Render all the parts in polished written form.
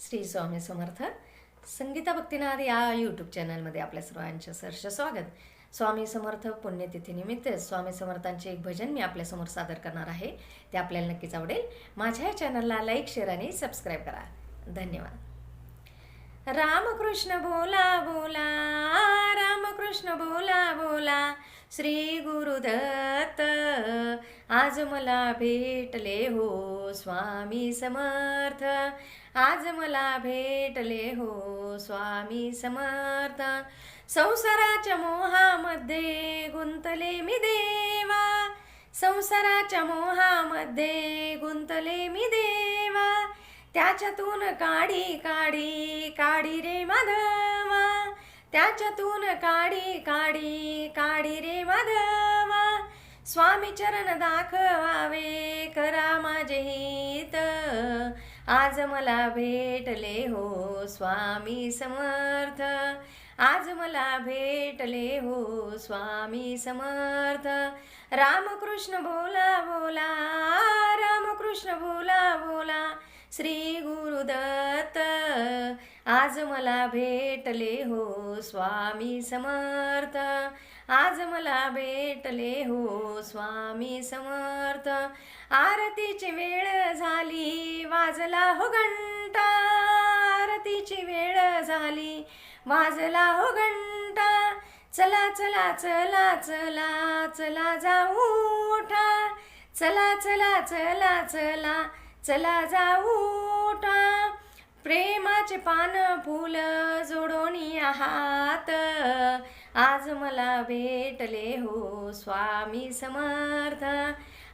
श्री स्वामी समर्थ. संगीता भक्तिनाद या यूट्यूब चॅनलमध्ये आपल्या सर्वांचं सहर्ष स्वागत. स्वामी समर्थ पुण्यतिथीनिमित्त स्वामी समर्थांचे एक भजन मी आपल्यासमोर सादर करणार आहे. ते आपल्याला नक्कीच आवडेल. माझ्या या चॅनलला लाईक, शेअर आणि सबस्क्राईब करा. धन्यवाद. रामकृष्ण बोला बोला, रामकृष्ण बोला बोला, श्री गुरुदत्त आज मला भेटले हो स्वामी समर्थ. आज मला भेटले हो स्वामी समर्थ. संसाराच्या मोहामध्ये गुंतले मी देवा, संसाराच्या मोहामध्ये गुंतले मी देवा, त्याच्यातून काढी काढी काढी रे माधवा, त्याच्यातून काढी काढी काढी रे माधवा. स्वामी चरण दाखवावे करा माझे हित, आज मला भेटले हो स्वामी समर्थ. आज मला भेटले हो स्वामी समर्थ. रामकृष्ण बोला बोला, रामकृष्ण बोला बोला, श्री गुरुदत्त आज मला भेटले हो स्वामी समर्थ. आज मला भेटले हो स्वामी समर्थ. आरतीची वेळ झाली वाजला हो घंटा, आरतीची वेळ झाली वाजला हो घंटा, चला चला चला चला चला जाऊ उठा, चला चला चला चला चला जाऊ उठा. प्रेमाचे पान फूल जोडून हात, आज मला भेटले हो स्वामी समर्थ.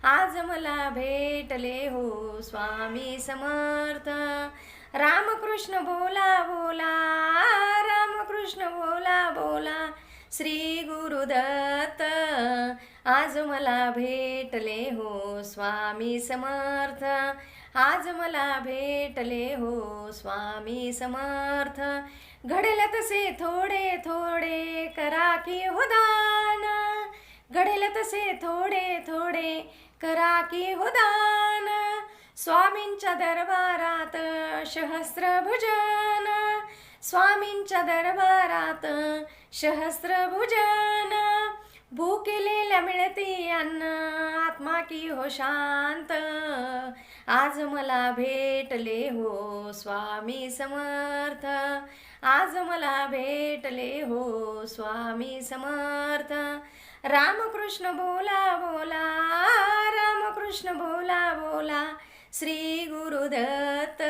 आज मला भेटले हो स्वामी समर्थ. रामकृष्ण बोला बोला, रामकृष्ण बोला बोला, श्री गुरुदत्त आज मला भेटले हो स्वामी समर्थ. आज मला भेटले हो स्वामी समर्थ. घडेल तसे थोडे थोडे करा की हो दान, घडेल तसे थोडे थोडे करा की हो दान. स्वामींच्या दरबारात सहस्त्र भुजन, स्वामींच्या दरबारात सहस्त्र भुजन. भूकेलेल्या मिळती अन्न आत्मा की हो शांत, आज मला भेटले हो स्वामी समर्थ. आज मला भेटले हो स्वामी समर्थ. रामकृष्ण बोला बोला, रामकृष्ण बोला बोला, श्री गुरुदत्त